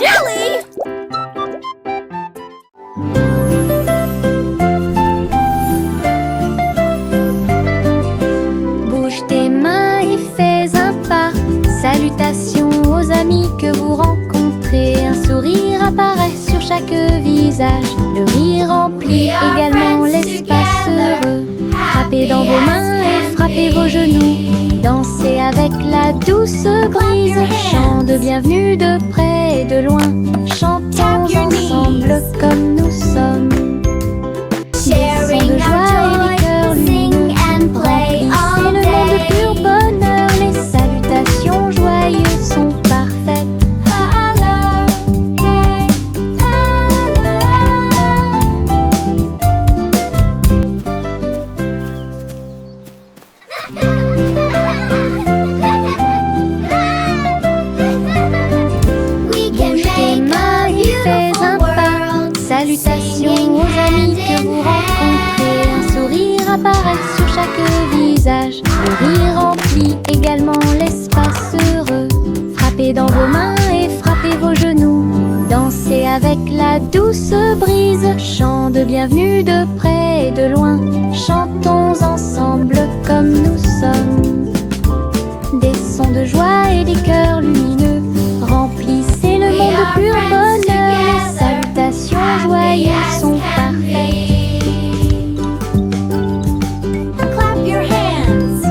Jelly! Bouge tes mains et fais un pas. Salutations aux amis que vous rencontrez. Un sourire apparaît sur chaque visage. Le rire remplit également l'espace heureux. Frappez dans vos mains et frappez vos genoux. Dansez avec la douce brise. Chant de bienvenue de près et de loin. Chantons ensemble comme nous sommes. Des sons de joie et des cœurs lumineux. Remplissez le monde de pur bonheur. Les salutations joyeuses sont parfaites. Bouge tes mains et fais un pas. Salutations aux amis que vous rencontrez. Un sourire apparaît sur chaque visage. Le rire remplit également l'espace heureux. Frappez dans vos mains et frappez vos genoux. Dansez avec la douce brise. Chant de bienvenue de près et de loin. Chantons ensemble comme nous sommes. Des sons de joie et des cœurs lumineux. Remplissez le monde de pur bonheur. Les salutations joyeuses sont parfaites. Clap your hands.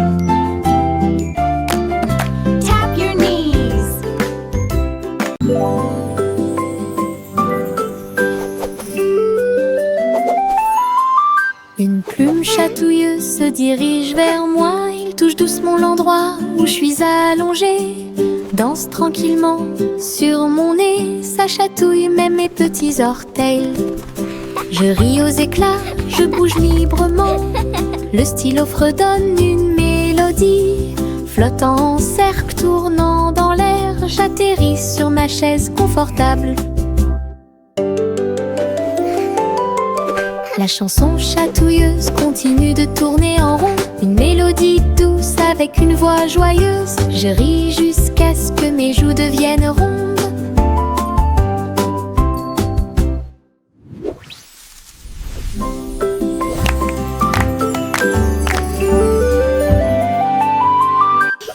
Tap your knees. Une plume chatouilleuse se dirige vers moi. Il touche doucement l'endroit où je suis allongée. Danse tranquillement sur mon nez. Ça chatouille même mes petits orteils. Je ris aux éclats, je bouge librement. Le stylo fredonne une mélodie. Flottant en cercle, tournant dans l'air. J'atterris sur ma chaise confortable. La chanson chatouilleuse continue de tourner en rond. Une mélodie douce avec une voix joyeuse. Je ris jusqu'à ce que mes joues deviennent rondes.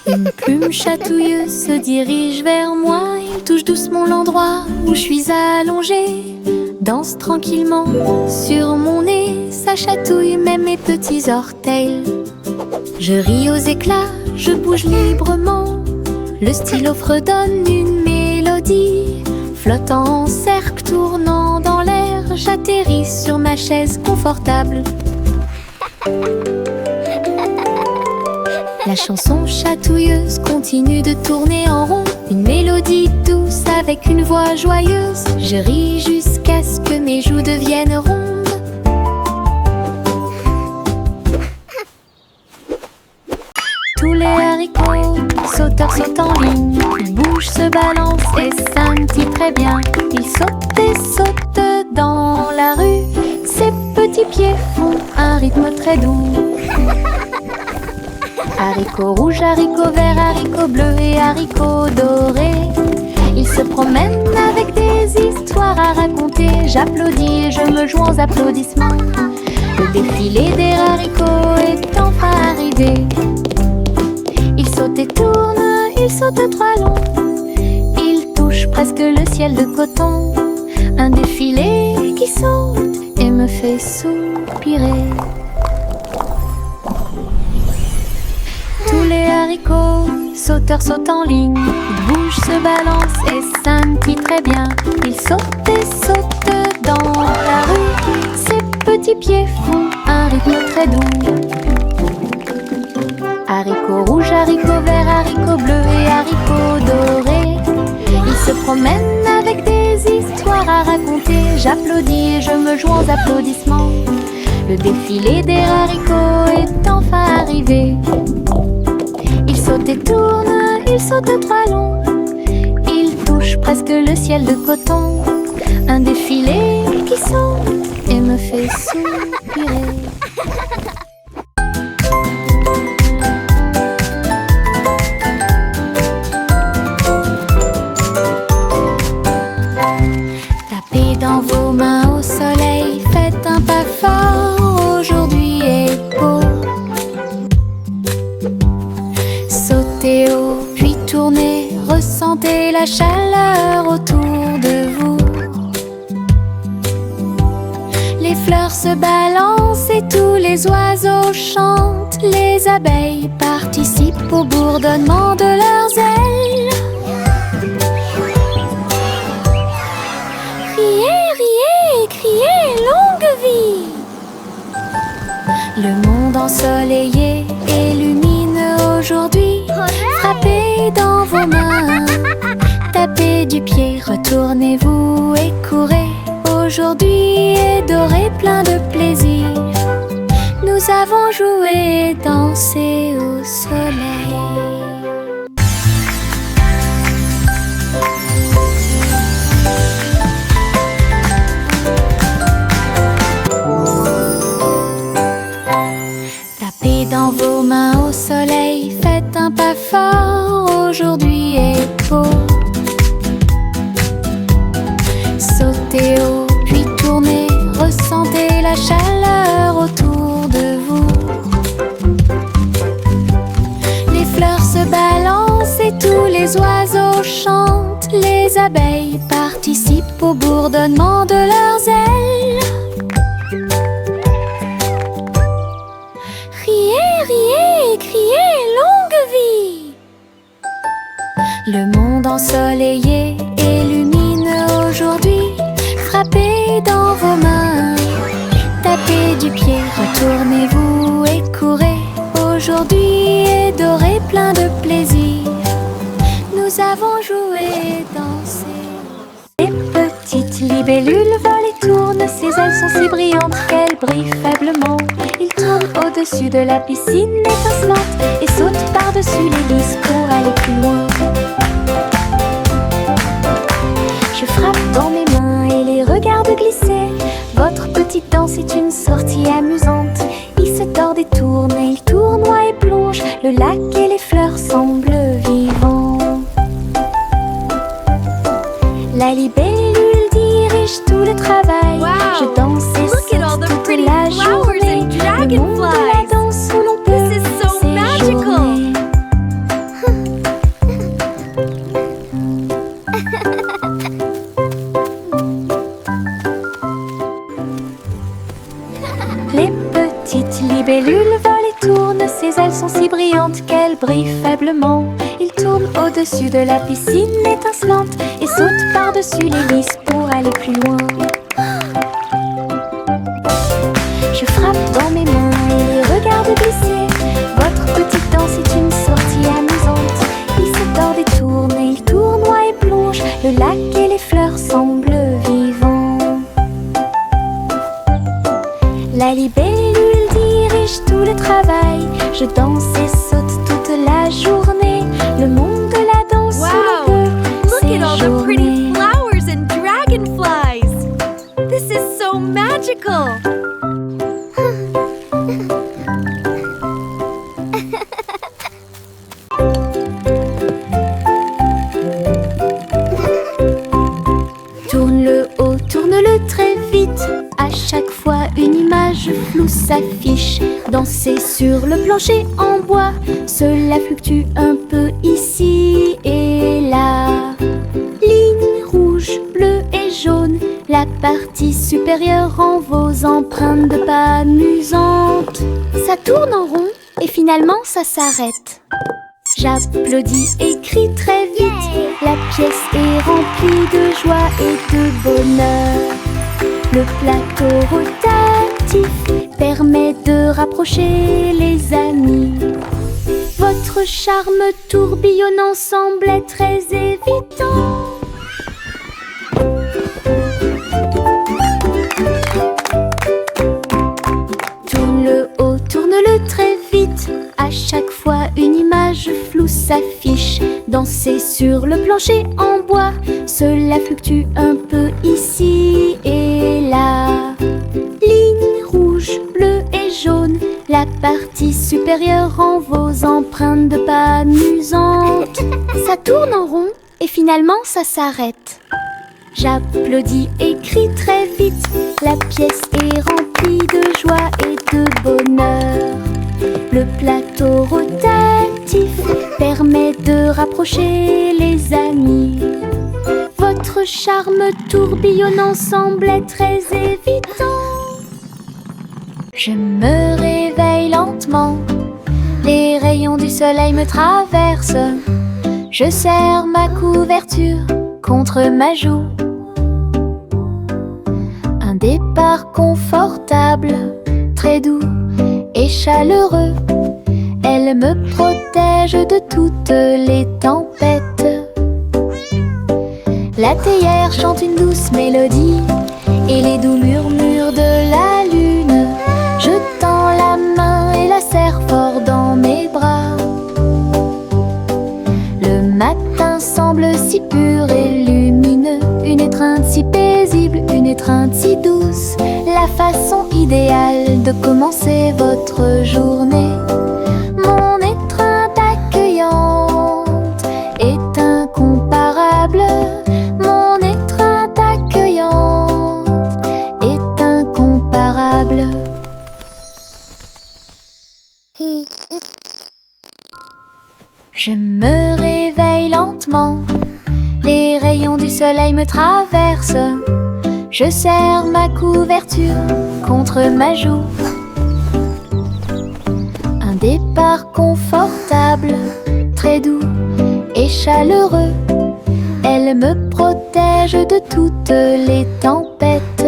Une plume chatouilleuse se dirige vers moi. Il touche doucement l'endroit où je suis allongée. Danse tranquillement sur mon nez. Ça chatouille même mes petits orteils. Je ris aux éclats, je bouge librement. Le stylo fredonne une mélodie. Flottant en cercle, tournant dans l'air. J'atterris sur ma chaise confortable. La chanson chatouilleuse continue de tourner en rond. Une mélodie douce avec une voix joyeuse. Je ris jusqu'à ce que mes joues deviennent rondes. Tous les haricots sauteurs sautent en ligne. Ils bougent, se balancent et scintillent très bien. Ils sautent et sautent dans la rue. Ses petits pieds font un rythme très doux. Haricots rouges, haricots verts, haricots bleus et haricots dorés. Ils se promènent avec des histoires à raconter. J'applaudis et je me joins aux applaudissements. Le défilé des haricots est enfin arrivé. Ils sautent et tournent, ils sautent trois longs. Ils touchent presque le ciel de coton. Un défilé qui saute et me fait soupirer. Tous les haricots sauteurs sautent en ligne. Ils bougent, se balancent et scintillent très bien. Ils sautent et sautent dans la rue. Ses petits pieds font un rythme très doux. Haricots rouges, haricots verts, haricots bleus et haricots dorés. Ils se promènent avec des histoires à raconter. J'applaudis et je me joins aux applaudissements. Le défilé des haricots est enfin arrivé. Ils sautent et tournent, ils sautent trois longs. Ils touchent presque le ciel de coton. Un défilé qui saute et me fait soupirer. ressentez la chaleur autour de vous. Les fleurs se balancent et tous les oiseaux chantent. Les abeilles participent au bourdonnement de leurs ailes. Riez, riez, criez, longue vie! Le monde ensoleillé et lumineux aujourd'hui. Frappez dans vos mains, tapez du pied, retournez-vous et courez. Aujourd'hui est doré, plein de plaisir. Nous avons joué et dansé au soleil. Tapez dans vos mains au soleil, faites un pas fort, aujourd'hui est beau. Sautez haut, puis tournez, ressentez la chaleur autour de vous. Les fleurs se balancent et tous les oiseaux chantent. Les abeilles participent au bourdonnement de leurs ailes. Riez, riez, criez, longue vie! Le monde ensoleillé et lumineux aujourd'hui. Frappez dans vos mains, tapez du pied, retournez-vous et courez. Aujourd'hui est doré, plein de plaisir. Nous avons joué et dansé. Les petites libellules volent et tournent, ses ailes sont si brillantes qu'elles brillent faiblement. Ils tournent au-dessus de la piscine étincelante et sautent par-dessus les lisses pour aller plus loin. Je frappe dans mes mains et les regarde glisser. Votre petite danse est une sortie amusante. Il se tord et tourne et il tournoie et plonge. Le lac et les fleurs semblent vivants. La libellule dirige tout le travail. Wow. Je danse et Look at all saute the toute pretty la flowers journée. and Le monde de la dragonflies. danse où l'on peut This is so séjourner. magical. Les petites libellules volent et tournent, ses ailes sont si brillantes qu'elles brillent faiblement. Ils tournent au-dessus de la piscine étincelante et sautent par-dessus les lisses pour aller plus loin. Je frappe dans mes mains et les regarde glisser. Votre petite danse est une sortie amusante. Il se tord et tourne et il tournoie et plonge. Le lac et les fleurs semblent vivants. La libellule dirige tout le travail. Je danse et saute toute la journée. Le monde de la danse où Wow. l'on Look peut at all the pretty séjourner. flowers and dragonflies. This is so magical. Tourne-le haut, tourne-le très vite. À chaque fois une image floue s'affiche. Danser sur le plancher en bois, cela fluctue un peu ici et là. Ligne rouge, bleue et jaune, la partie supérieure en vos empreintes de pas amusantes. Ça tourne en rond et finalement ça s'arrête. J'applaudis et crie très vite. La pièce est remplie de joie et de bonheur. Le plateau rotatif permet de rapprocher les amis. Votre charme tourbillonnant semble très évident. Tourne-le haut, tourne-le très vite. À chaque fois une image floue s'affiche. Danser sur le plancher en bois, cela fluctue un peu ici et là. Ligne rouge, bleue et jaune, la partie supérieure en vos empreintes de pas amusantes. Ça tourne en rond et finalement ça s'arrête. J'applaudis et crie très vite. La pièce est remplie de joie et de bonheur. Le plateau rotatif positif permet de rapprocher les amis. Votre charme tourbillonnant semblait très évident. Je me réveille lentement, les rayons du soleil me traversent. Je serre ma couverture contre ma joue. Un départ confortable, très doux et chaleureux. Elle me protège de toutes les tempêtes. La théière chante une douce mélodie et les doux murmures de la lune. Je tends la main et la serre fort dans mes bras. Le matin semble si pur et lumineux, une étreinte si paisible, une étreinte si douce, la façon idéale de commencer votre journée. Mon étreinte accueillante est incomparable. Mon étreinte accueillante est incomparable. Je me réveille lentement, les rayons du soleil me traversent. Je serre ma couverture contre ma joue. Un départ confortable, très doux et chaleureux. Elle me protège de toutes les tempêtes.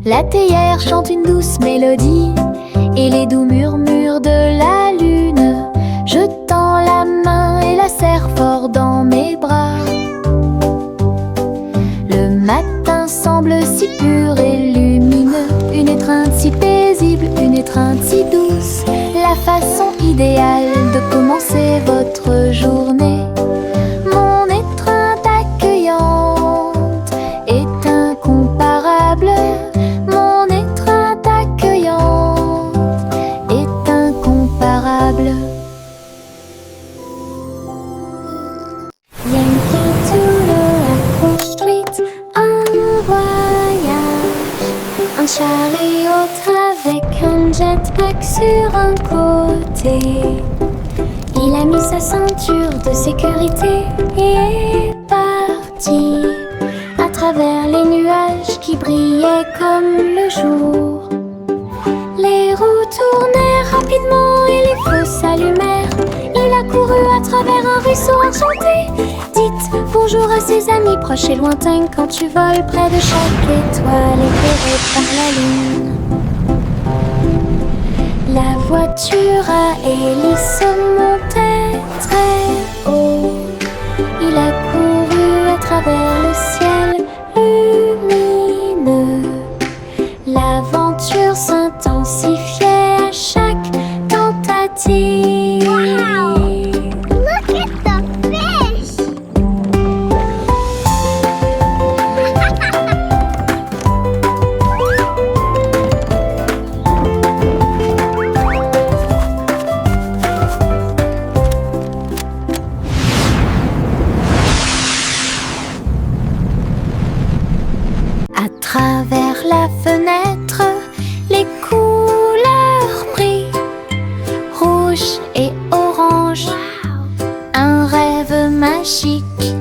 La théière chante une douce mélodie et les doux murmures de la lune. Je tends la main et la serre fort dans mes bras. Le matin semble si pur et lumineux, une étreinte si paisible, une étreinte si douce, la façon idéale de commencer votre journée. Mon étreinte accueillante est incomparable. Mon étreinte accueillante est incomparable. Yankee Doodle Apple Street, un voyage, un chariot avec un jetpack sur un côté. Il a mis sa ceinture de sécurité et est parti à travers les nuages qui brillaient comme le jour. Les roues tournèrent rapidement et les feux s'allumèrent. Il a couru à travers un ruisseau enchanté. Dites bonjour à ses amis proches et lointains quand tu voles près de chaque étoile éclairée par la lune. La voiture à hélice montait très haut. Il a couru à travers le ciel lumineux. L'aventure s'intensifiait à chaque tentative. Wow! Look at the fish! À travers la fenêtre, les couleurs brillent, rouge et orange, un rêve magique.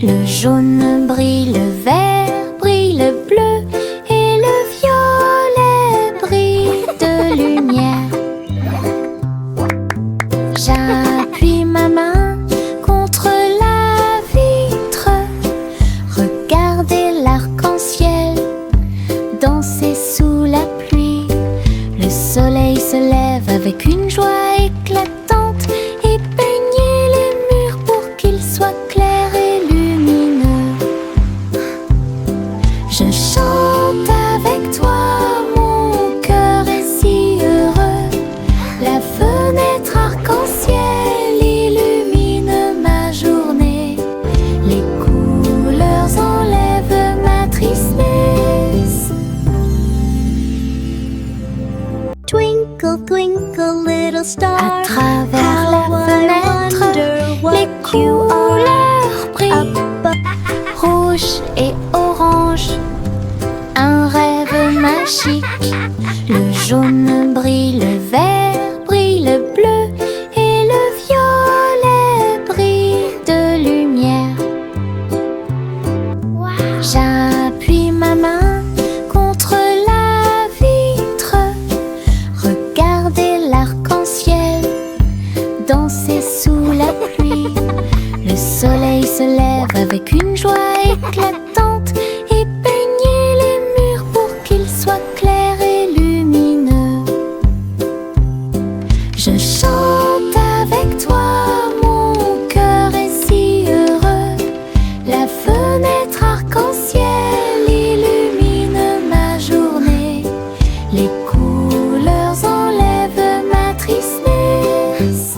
Le jaune brille, le vert brille, le bleu et le violet brillent de lumière. J'appuie ma main contre la vitre, regardez l'arc-en-ciel danser sous la pluie. Le soleil se lève avec une joie éclatante et peignez les murs pour qu'ils soient clairs et lumineux. Je chante avec toi, mon cœur est si heureux. La fenêtre arc-en-ciel illumine ma journée. Les couleurs enlèvent ma tristesse. Twinkle, twinkle, little star. À travers la how I fenêtre, wonder what les couleurs brillent, up. rouge et orange, un rêve magique. Le jaune brille, le vert brille, le bleu se lève avec une joie éclatante et peignez les murs pour qu'ils soient clairs et lumineux. Je chante avec toi, mon cœur est si heureux. La fenêtre arc-en-ciel illumine ma journée. Les couleurs enlèvent ma tristesse.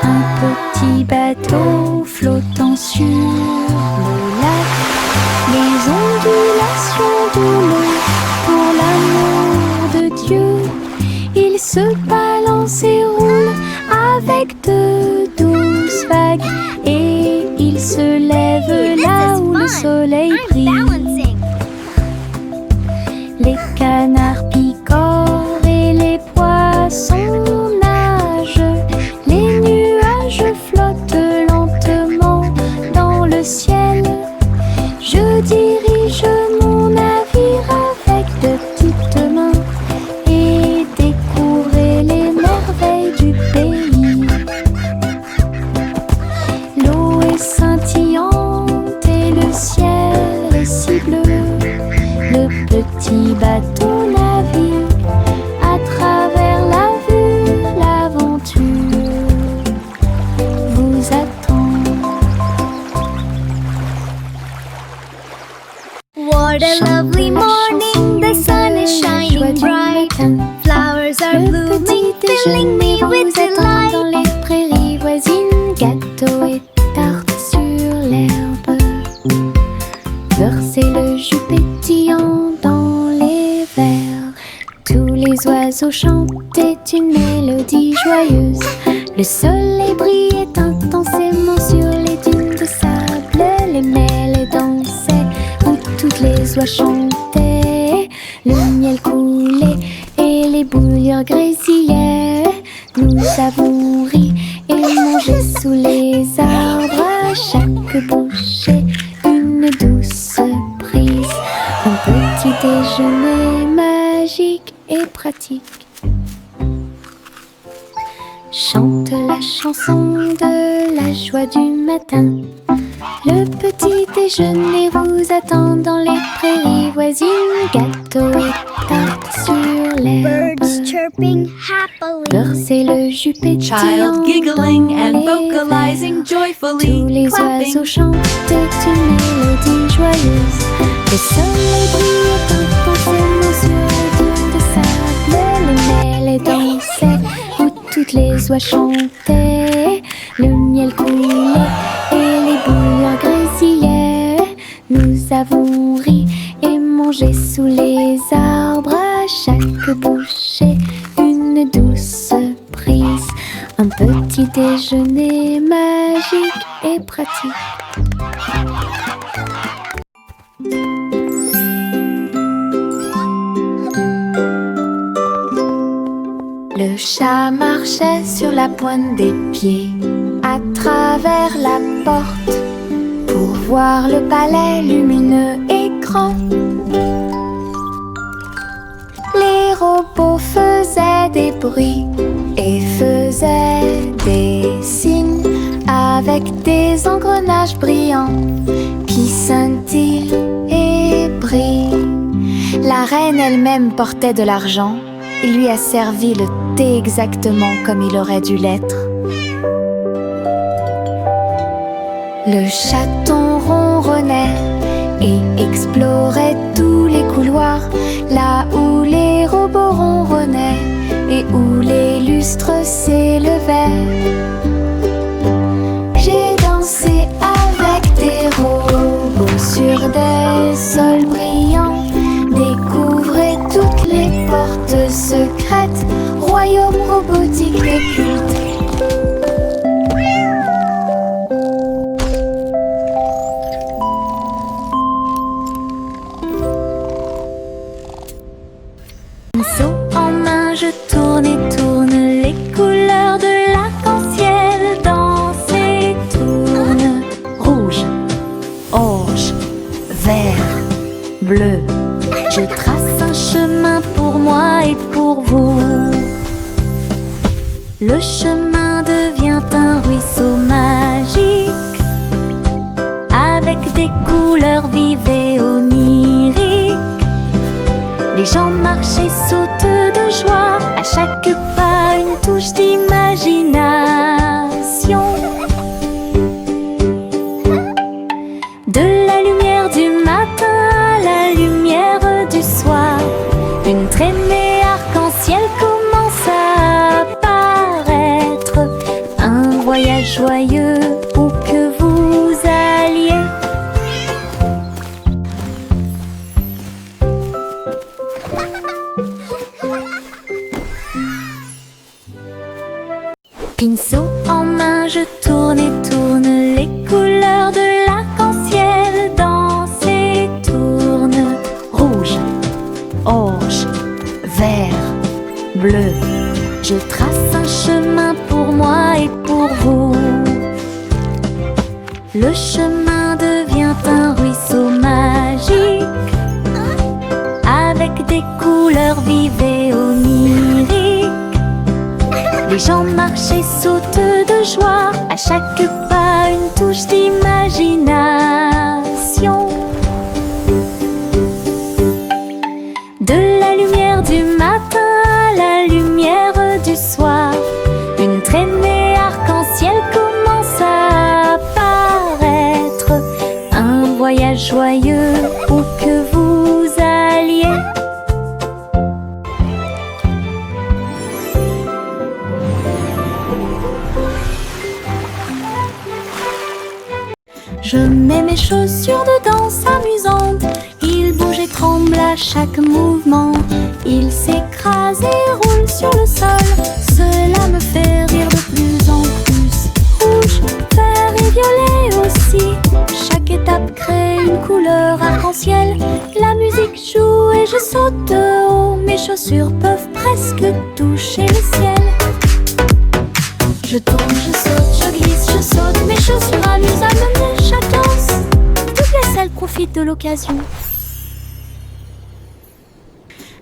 Un petit bateau flottant sur le lac, les ondulations de l'eau pour l'amour de Dieu. Il se balance et roule avec de douces vagues et il se lève là où le soleil brille. Balancing. Les canards picorent et les poissons nagent. Les nuages flottent lentement dans le ciel. Je dirige mon navire avec de petites mains et découvrez les merveilles du pays. L'eau est scintillante et le ciel est si bleu. Le petit bateau navigue à travers la vue. L'aventure vous attend. What a lovely morning, the sun is shining bright. Flowers are Le blooming, petit filling me déjeuner with vous attend dans delight. les prairies voisines. Gâteaux et tartes sur l'herbe. Versez le jus pétillant dans les verres. Tous les oiseaux chantaient une mélodie joyeuse. Le soleil brillait intensément sur les dunes de sable. Les mêles dansaient où toutes les oies chantaient. Le miel coulait et les bouilloires grésillaient. Nous avons ri et mangé sous les arbres. À chaque bouchée, une douce prise. Un petit déjeuner magique et pratique. Chante la chanson de la joie du matin. Le petit déjeuner vous attend dans les prairies voisines. Gâteaux et tartes sur l'herbe. Birds chirping happily. Versez le jus pétillant Child giggling dans and les vocalizing verres. joyfully, Tous les clapping. oiseaux chantaient une mélodie joyeuse. Le soleil brillait intensément sur les dunes de sable. Les mêles dansaient où toutes les oies chantaient. Le miel coulait et les bouilloires grésillaient. Nous avons ri et mangé sous les arbres. À chaque bouchée, une douce prise. Un petit déjeuner magique et pratique. Le chat marchait sur la pointe des pieds à travers la porte pour voir le palais lumineux et grand. Les robots faisaient des bruits et faisaient des signes avec des engrenages brillants qui scintillent et brillent. La reine elle-même portait de l'argent. Il lui a servi le thé exactement comme il aurait dû l'être. Le chaton ronronnait et explorait tous les couloirs, là où les robots ronronnaient et où les lustres s'élevaient. J'ai dansé avec des robots sur des sols brillants. Découvrez toutes les portes secrètes, royaume robotique et culte. Pinceau en main, je tourne et tourne les couleurs de l'arc-en-ciel. Dansent et tournent. Rouge, orange, vert, bleu, Je trace un chemin pour moi et pour vous. Le chemin devient un ruisseau magique, avec des couleurs vives et oniriques. Les gens marchent et sautent de joie, à chaque pas une touche d'imagination. De la lumière du matin à la lumière du soir, une traînée arc-en-ciel commence à apparaître. Un voyage joyeux où que vous alliez. Pinceau en main, je tourne et tourne, les couleurs de l'arc-en-ciel dansent et tournent. Rouge, orange, vert, bleu. Je trace un chemin pour moi et pour vous. Le chemin devient un ruisseau magique, avec des couleurs vives et oniriques. Les gens marchent et sautent de joie, à chaque pas une touche d'imagination. De la lumière du matin à la lumière du soir, une traînée arc-en-ciel commence à apparaître. Un voyage joyeux où que vous alliez. Je mets mes chaussures de danse amusantes. Ils bougent et tremblent à chaque mouvement. Ils s'écrasent et roulent sur le sol. Cela me fait rire de plus en plus. Rouge, vert et violet aussi. Chaque étape crée une couleur arc-en-ciel. La musique joue et je saute de haut. Mes chaussures peuvent presque toucher le ciel. Je tourne, je saute, je glisse, je saute. Mes chaussures amusent à mener chaque danse. Toutes les selles profitent de l'occasion.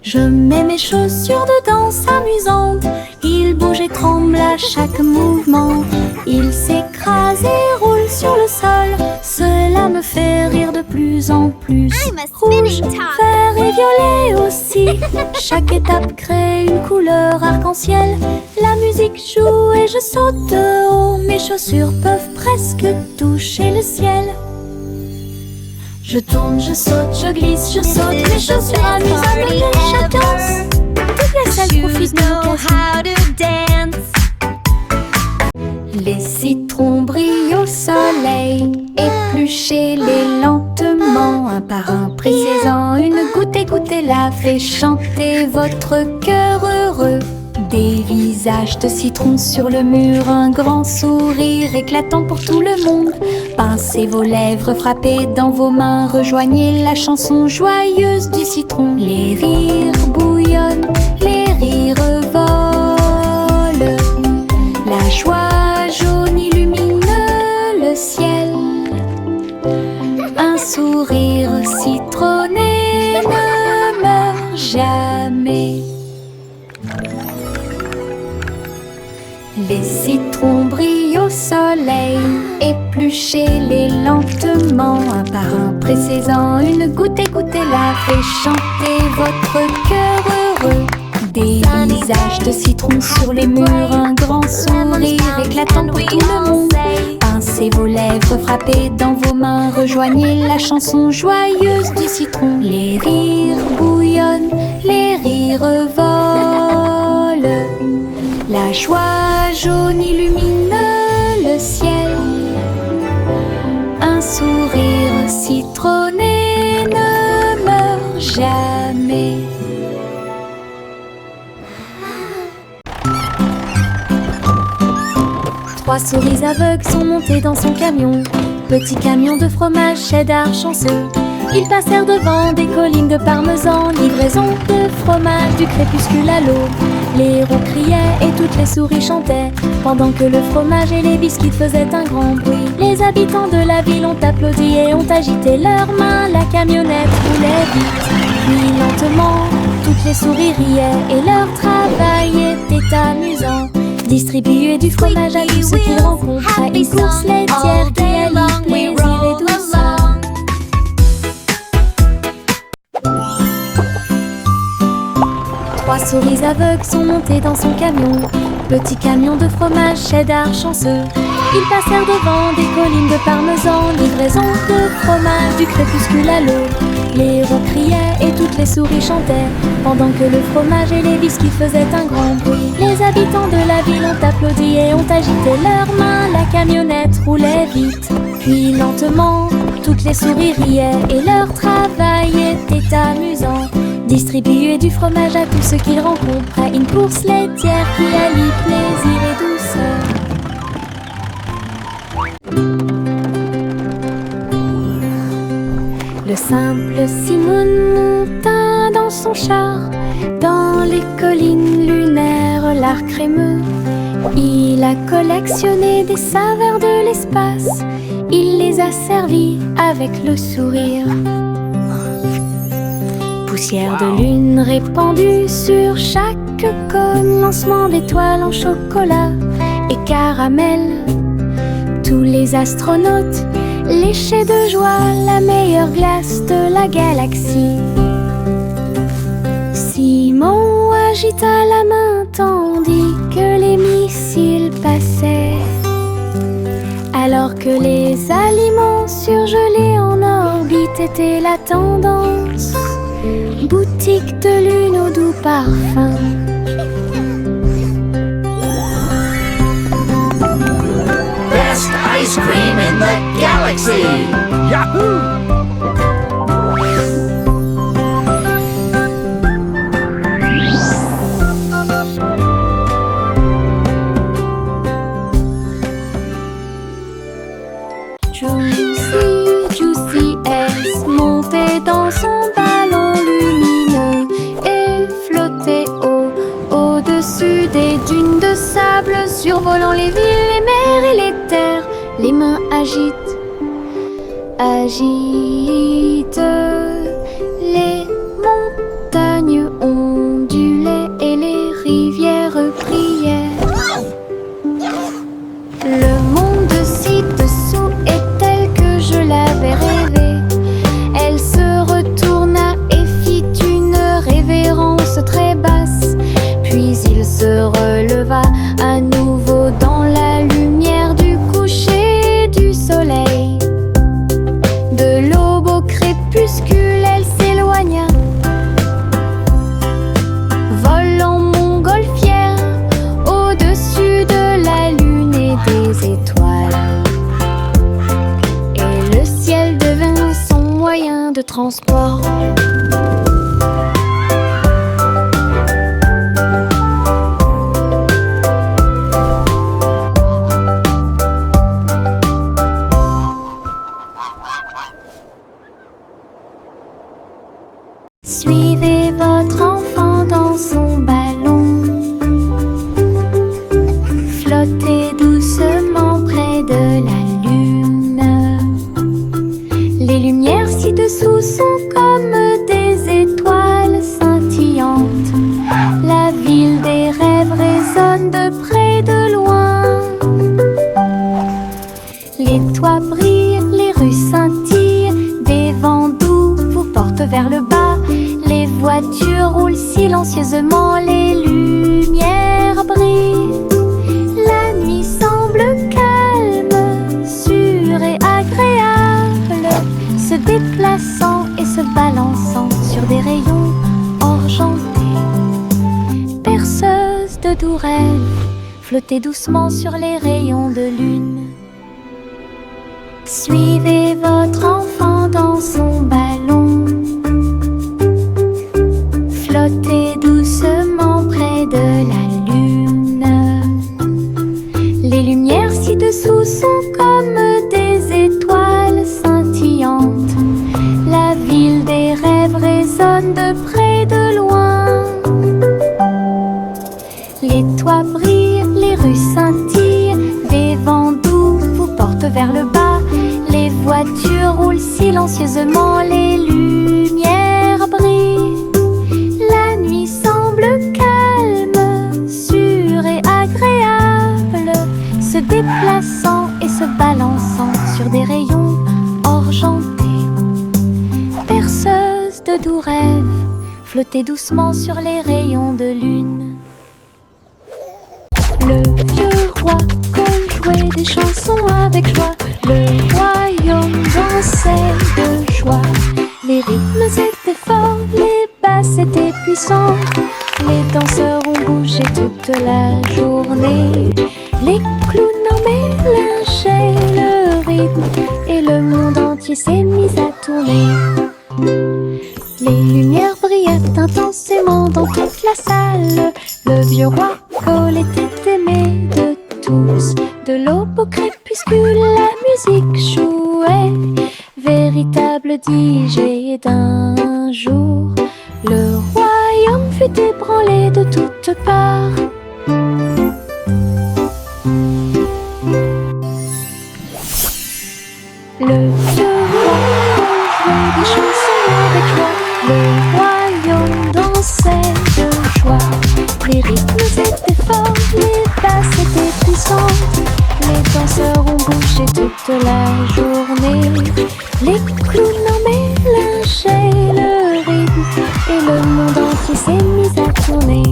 Je mets mes chaussures de danse amusantes. Ils bougent et tremblent à chaque mouvement. Ils s'écrasent et roulent sur le sol. Cela me fait rire de plus en plus. Rouge, vert et violet aussi. Chaque étape crée une couleur arc-en-ciel. La musique joue et je saute de haut. Mes chaussures peuvent presque toucher le ciel. Je tourne, je saute, je glisse, je saute. Mes chaussures amusent à mener chaque danse. Toutes les selles profitent de l'occasion. Les citrons brillent au soleil. Épluchez-les lentement, un par un. Pressez-en une goutte et goûtez-la. Fait chanter votre cœur heureux. Des visages de citron sur le mur, un grand sourire éclatant pour tout le monde. Pincez vos lèvres, frappez dans vos mains, rejoignez la chanson joyeuse du citron. Les rires bouillonnent, les rires volent. La joie jaune illumine le ciel. Un sourire citronné ne meurt jamais. Les citrons brillent au soleil. Épluchez-les lentement, un par un. Pressez-en une goutte et goûtez-la. Fait chanter votre cœur heureux. Des visages de citron sur les murs, un grand sourire éclatant pour tout le monde. Pincez vos lèvres, frappez dans vos mains, rejoignez la chanson joyeuse du citron. Les rires bouillonnent, les rires volent. La joie jaune illumine le ciel. Un sourire citronné ne meurt jamais. Trois souris aveugles sont montées dans son camion. Petit camion de fromage cheddar chanceux. Ils passèrent devant des collines de parmesan. Livraison de fromage du crépuscule à l'aube. Les roues criaient et toutes les souris chantaient, pendant que le fromage et les biscuits faisaient un grand bruit. Les habitants de la ville ont applaudi et ont agité leurs mains. La camionnette roulait vite. Puis lentement, toutes les souris riaient et leur travail était amusant. Distribuer du fromage à tous ceux qu'ils rencontraient, une course laitière qui allie plaisir et douceur. 3 souris aveugles sont montées dans son camion. Petit camion de fromage cheddar chanceux. Ils passèrent devant des collines de parmesan. Livraison de fromage du crépuscule à l'aube. Les héros criaient et toutes les souris chantaient, pendant que le fromage et les biscuits faisaient un grand bruit. Les habitants de la ville ont applaudi et ont agité leurs mains. La camionnette roulait vite. Puis lentement, toutes les souris riaient et leur travail était amusant. Distribuer du fromage à tous ceux qu'ils rencontraient, une course laitière qui allie plaisir et douceur. Le simple Simon monta dans son char, dans les collines lunaires, l'art crémeux. Il a collectionné des saveurs de l'espace, il les a servis avec le sourire. Poussière de lune répandue sur chaque cône, lancement d'étoiles en chocolat et caramel. Tous les astronautes léchaient de joie la meilleure glace de la galaxie. Simon agita la main tandis que les missiles passaient, alors que les aliments surgelés en orbite étaient la tendance. Boutique de lune au doux parfum. Best ice cream in the galaxy! Yahoo! Juicy S montait dans son ballon lumineux et flottait au-dessus des dunes de sable, survolant les villes, les mers et les terres. Les mains agitent les montagnes ondulaient et les rivières priaient. Le monde ci-dessous est tel que je l'avais rêvé. Elle se retourna et fit une révérence très basse. Puis il se releva à nouveau dans la lumière du coucher du soleil. De l'aube au crépuscule, elle s'éloigna, volant montgolfière au-dessus de la lune et des étoiles. Et le ciel devint son moyen de transport. Suivez votre enfant dans son ballon. Flottez doucement près de la lune. Les lumières ci-dessous sont comme des étoiles scintillantes. La ville des rêves résonne de près, de loin. Les toits brillent, les rues scintillent, des vents doux vous portent vers le bas. Les voitures roulent silencieusement, les lumières brillent. La nuit semble calme, sûre et agréable, se déplaçant et se balançant sur des rayons argentés. Perceuse de doux rêves, flottez doucement sur les rayons de lune. Suivez votre enfant dans son ballon. Flottez doucement près de la lune. Les lumières ci-dessous sont comme des étoiles scintillantes. La ville des rêves résonne de près, de loin. Les toits brillent, les rues scintillent, des vents doux vous portent vers le bas. Les voitures roulent silencieusement, les lumières brillent. doux rêve, flotter doucement sur les rayons de lune. Le vieux roi Cole jouait des chansons avec joie. Le royaume dansait de joie. Les rythmes étaient forts, les basses étaient puissantes. Les danseurs ont bougé toute la journée. Les clowns en mélangeaient le rythme et le monde entier s'est mis à tourner. Les lumières brillaient intensément dans toute la salle. Le vieux roi Cole était aimé de tous. De l'aube au crépuscule, la musique jouait. Véritable DJ d'un jour, le royaume fut ébranlé de toutes parts. Le vieux roi jouait des chansons avec joie. Le royaume dansait de joie. Les rythmes étaient forts, les basses étaient puissantes. Les danseurs ont bougé toute la journée. Les clowns en mélangeaient le rythme et le monde entier s'est mis à tourner.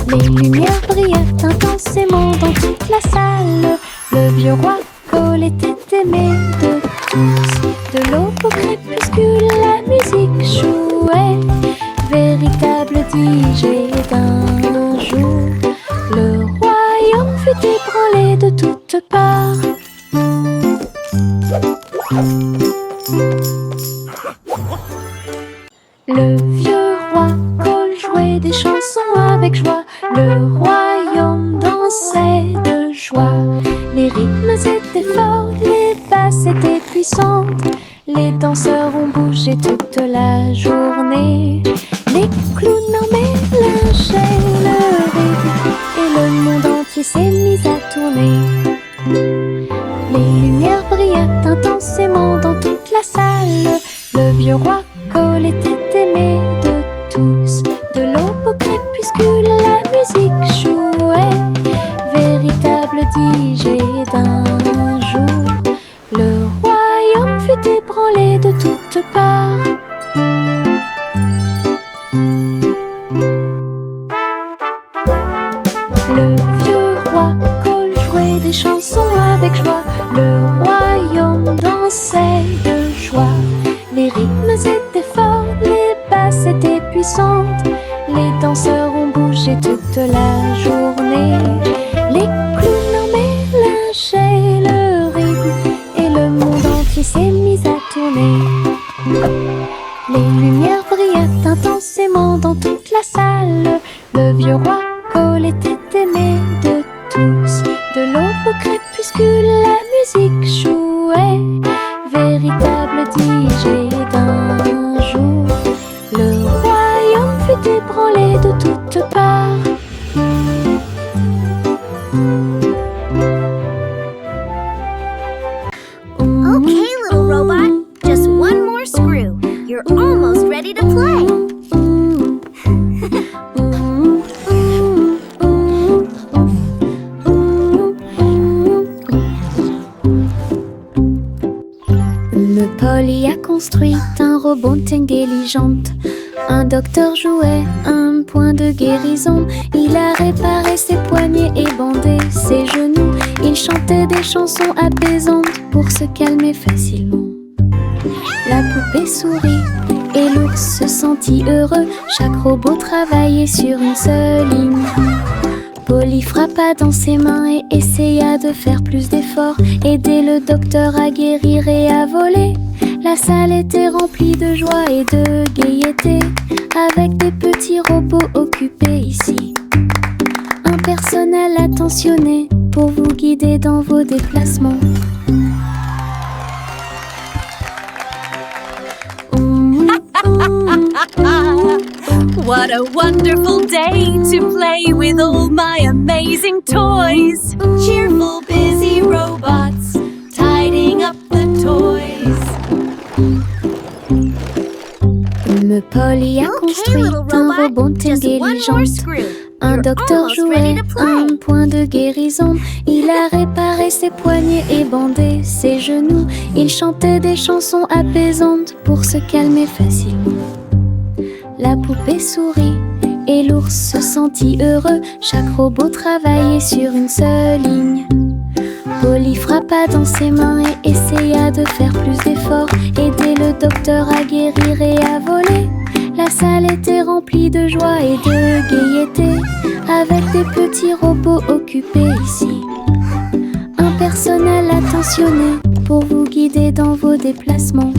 Les lumières brillaient intensément dans toute la salle. Le vieux roi Cole était aimé de tous. De l'aube au crépuscule, la musique jouait. Véritable DJ d'un jour, le royaume fut ébranlé de toutes parts. Le vieux roi Cole jouait des chansons avec joie. Le royaume dansait de joie. Les rythmes étaient forts, les basses étaient puissantes. Les danseurs ont bougé toute la journée. Les clowns en mélangeaient le rythme et le monde entier s'est mis à tourner. Les lumières brillaient intensément dans toute la salle. Le vieux roi Cole était aimé de tous. De l'aube au crépuscule, la musique jouait. Véritable DJ d'un jour, le royaume fut ébranlé de toutes parts. Le vieux roi Cole jouait des chansons avec joie. Le royaume dansait de joie. Les rythmes étaient forts, les basses étaient puissantes. Les danseurs ont bougé toute la journée. Les clowns en mélangeaient le rythme et le monde entier s'est mis à tourner. Les lumières brillaient intensément dans toute la salle. Le vieux roi Cole était aimé de tous. De l'aube au crépuscule, la musique jouait. Véritable DJ d'un jour, le royaume fut ébranlé de toutes parts. Okay, little robot, just one more screw. You're almost ready to play. Polly a construit un robot intelligente. Un docteur jouait un point de guérison. Il a réparé ses poignets et bandé ses genoux. Il chantait des chansons apaisantes pour se calmer facilement. La poupée sourit et l'ours se sentit heureux. Chaque robot travaillait sur une seule ligne. Polly frappa dans ses mains et essaya de faire plus d'efforts. Aider le docteur à guérir et à voler. La salle était remplie de joie et de gaieté, avec des petits robots occupés ici. Un personnel attentionné pour vous guider dans vos déplacements. What a wonderful day to play with all my amazing toys. Cheerful, busy robots tidying up the toys. Polly a construit un robot just one more intelligente. screw. Un docteur jouait un point de guérison. Il a réparé ses poignets et bandé ses genoux. Il chantait des chansons apaisantes pour se calmer facilement. La poupée sourit et l'ours se sentit heureux. Chaque robot travaillait sur une seule ligne. Polly frappa dans ses mains et essaya de faire plus d'efforts, aider le docteur à guérir et à voler. La salle était remplie de joie et de gaieté, avec des petits robots occupés ici. Un personnel attentionné pour vous guider dans vos déplacements.